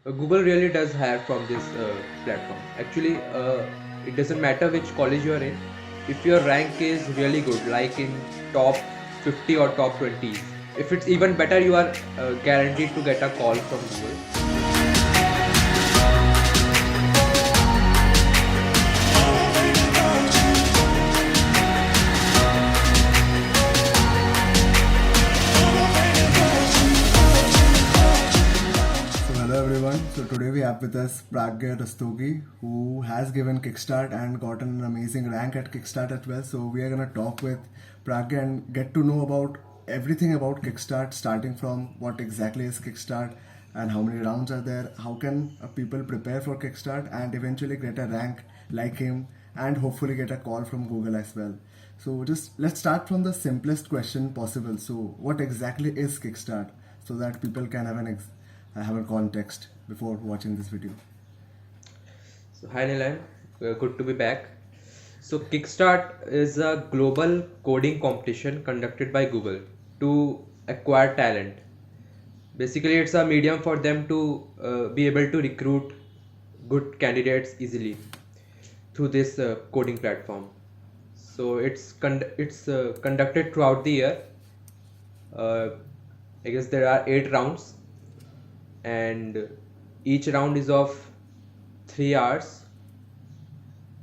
Google really does hire from this platform. Actually, it doesn't matter which college you are in. If your rank is really good, like in top 50 or top 20s, if it's even better, you are guaranteed to get a call from Google. So hello everyone. So today we have with us Pragya Rastogi, who has given Kickstart and gotten an amazing rank at Kickstart as well. So we are gonna talk with Pragya and get to know about everything about Kickstart, starting from what exactly is Kickstart and how many rounds are there, how can people prepare for Kickstart and eventually get a rank like him and hopefully get a call from Google as well. So just let's start from the simplest question possible. So what exactly is Kickstart so that people can have have a context before watching this video. So, hi Nilan, good to be back. So, Kickstart is a global coding competition conducted by Google to acquire talent. Basically, it's a medium for them to be able to recruit good candidates easily through this coding platform. So it's conducted throughout the year. Uh, I guess there are 8 rounds, and each round is of 3 hours.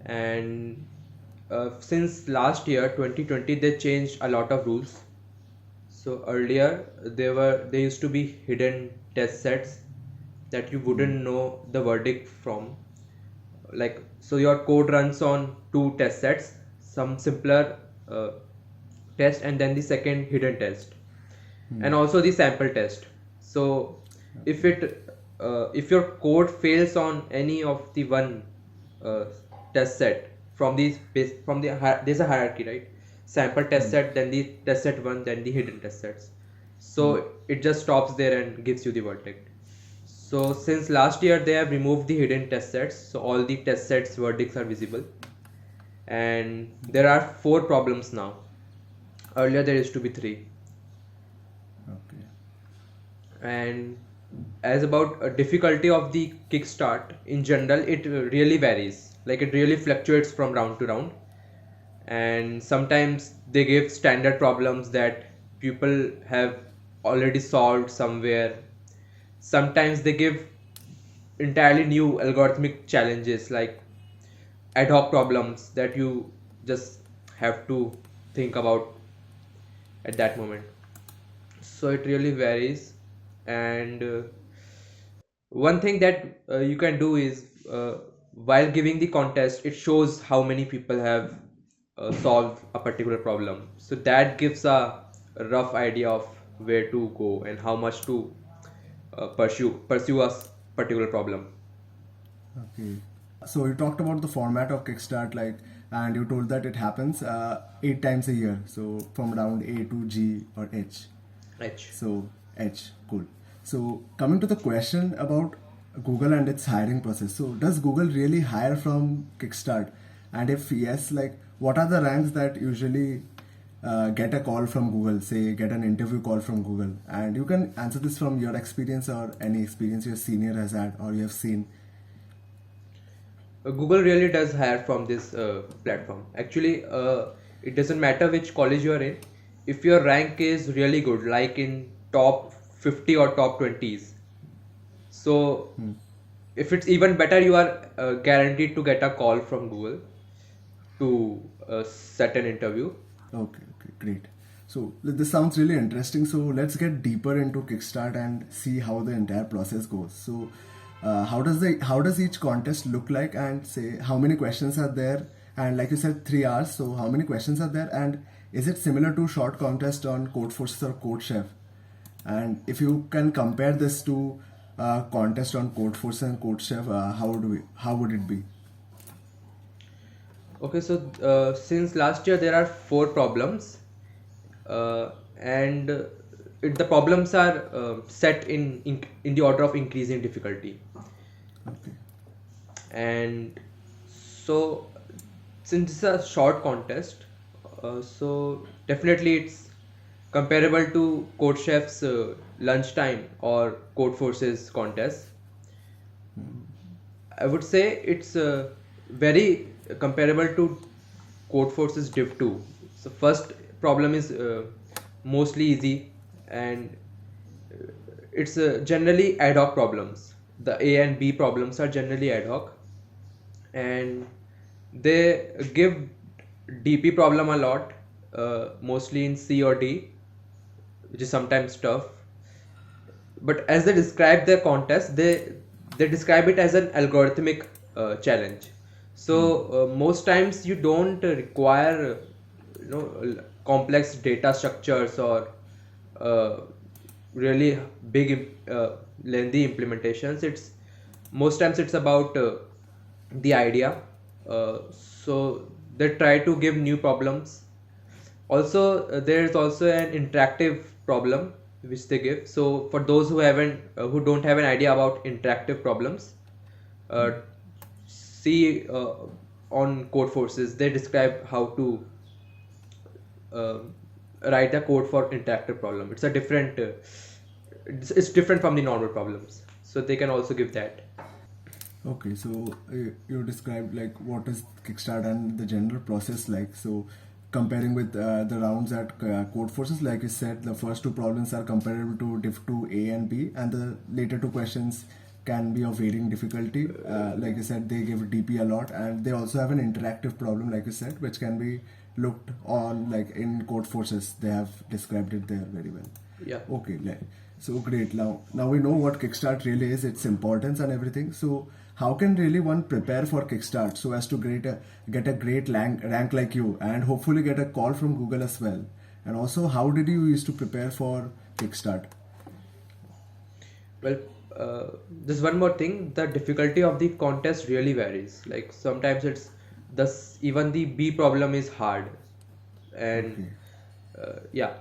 And since last year, 2020, they changed a lot of rules. So earlier there used to be hidden test sets that you wouldn't know the verdict from. Like, so your code runs on two test sets, some simpler uh, test and then the second hidden test, and also the sample test. So if your code fails on any of the one uh, test set from there's a hierarchy, right? Sample test set, then the test set 1, then the hidden test sets. So it just stops there and gives you the verdict. So since last year they have removed the hidden test sets, so all the test sets verdicts are visible, and there are 4 problems now. Earlier there used to be 3. Okay. And as about difficulty of the kickstart in general, it really varies. Like, it really fluctuates from round to round, and sometimes they give standard problems that people have already solved somewhere. Sometimes they give entirely new algorithmic challenges, like ad hoc problems that you just have to think about at that moment. So it really varies. And one thing that you can do is, while giving the contest, it shows how many people have solved a particular problem, so that gives a rough idea of where to go and how much to pursue particular problem. Okay. So you talked about the format of Kickstart, like, and you told that it happens 8 times a year. So from round A to G or H. H. So H, cool. So coming to the question about Google and its hiring process. So does Google really hire from Kickstart? And if yes, like, what are the ranks that usually get a call from Google, say get an interview call from Google? And you can answer this from your experience or any experience your senior has had or you have seen. Google really does hire from this platform. Actually, it doesn't matter which college you are in. If your rank is really good, like in top 50 or top 20s, so if it's even better, you are guaranteed to get a call from Google to set an interview. Okay, okay, great. So this sounds really interesting. So let's get deeper into Kickstart and see how the entire process goes. So how does each contest look like, and say how many questions are there? And like you said, 3 hours. So how many questions are there? And is it similar to short contest on Codeforces or CodeChef? And if you can compare this to contest on Codeforce and CodeChef, how would it be? Okay, so since last year there are 4 problems, and the problems are set in the order of increasing difficulty. Okay. And so since it's a short contest, so definitely it's comparable to Code Chef's lunchtime or Code Forces contest. I would say it's very comparable to Codeforce's Div 2. So first problem is mostly easy, and it's generally ad hoc problems. The A and B problems are generally ad hoc, and they give DP problem a lot, mostly in C or D, which is sometimes tough. But as they describe their contest, they describe it as an algorithmic challenge. So most times you don't require complex data structures or uh, really big lengthy implementations. It's most times it's about the idea. So they try to give new problems. Also there is also an interactive problem which they give. So for those who don't have an idea about interactive problems, uh, see on Code Forces they describe how to uh, write a code for interactive problem. It's a different it's different from the normal problems, so they can also give that. Okay, so you described like what is Kickstart and the general process like. So comparing with the rounds at Code Forces, like you said, the first two problems are comparable to Div 2 A and B, and the later two questions can be of varying difficulty. Like you said, they give DP a lot, and they also have an interactive problem, like you said, which can be looked on like in Code Forces. They have described it there very well. Yeah. Okay, so great. Now we know what Kickstart really is, its importance and everything. So how can really one prepare for Kickstart so as to get a great rank like you, and hopefully get a call from Google as well? And also, how did you used to prepare for Kickstart? Well, there's one more thing. The difficulty of the contest really varies. Like sometimes it's even the B problem is hard, and Okay. yeah.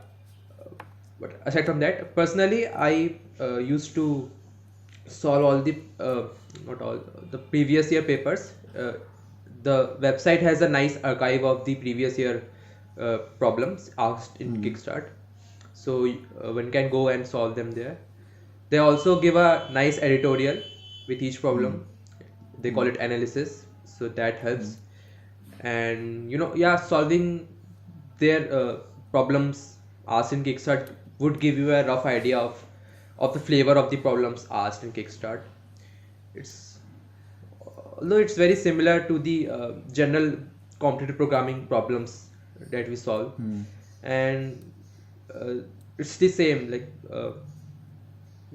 But aside from that, personally, I used to solve all the not all the previous year papers. The website has a nice archive of the previous year problems asked in Kickstart, so one can go and solve them there. They also give a nice editorial with each problem. They call it analysis, so that helps. And yeah, solving their problems asked in Kickstart would give you a rough idea of the flavor of the problems asked in Kickstart. It's Although it's very similar to the general competitive programming problems that we solve, and uh, it's the same. Like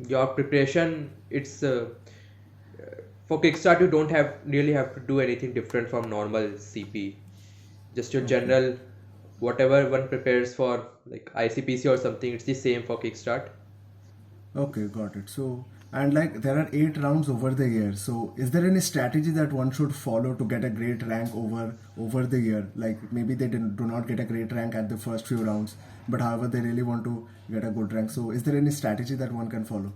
your preparation, it's for Kickstart you don't really have to do anything different from normal CP. Just your general whatever one prepares for like ICPC or something. It's the same for Kickstart. Okay, got it. So, and like there are 8 rounds over the year. So, is there any strategy that one should follow to get a great rank over the year? Like maybe they do not get a great rank at the first few rounds, but however they really want to get a good rank. So, is there any strategy that one can follow?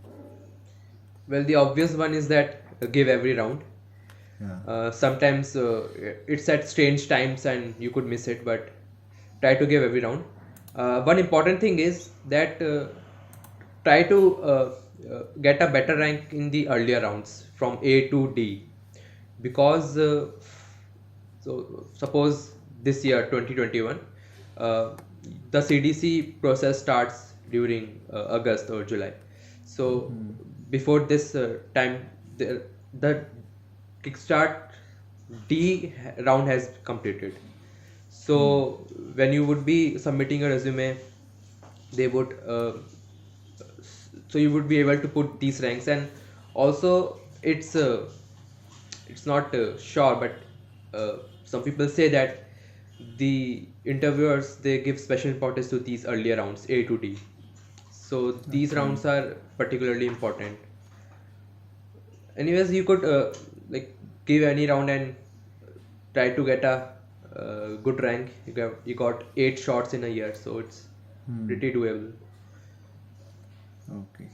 Well, the obvious one is that give every round. Yeah. Sometimes it's at strange times and you could miss it, but try to give every round. One important thing is that try to get a better rank in the earlier rounds from A to D, because so suppose this year 2021 uh, the CDC process starts during August or July. So before this time, the Kickstart round has completed. So when you would be submitting a resume, they would so you would be able to put these ranks. And also it's not sure, but some people say that the interviewers they give special importance to these earlier rounds A to D. So these rounds are particularly important. Anyways, you could like give any round and try to get a good rank. You got 8 shots in a year, so it's pretty doable. Okay,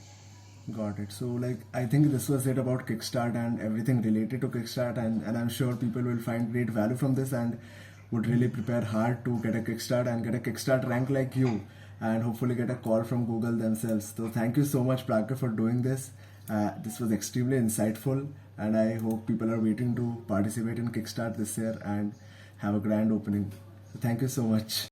got it. So, like, I think this was it about Kickstart and everything related to Kickstart, and I'm sure people will find great value from this and would really prepare hard to get a Kickstart and get a Kickstart rank like you, and hopefully get a call from Google themselves. So, thank you so much, Pragya, for doing this. This was extremely insightful, and I hope people are waiting to participate in Kickstart this year and have a grand opening. So thank you so much.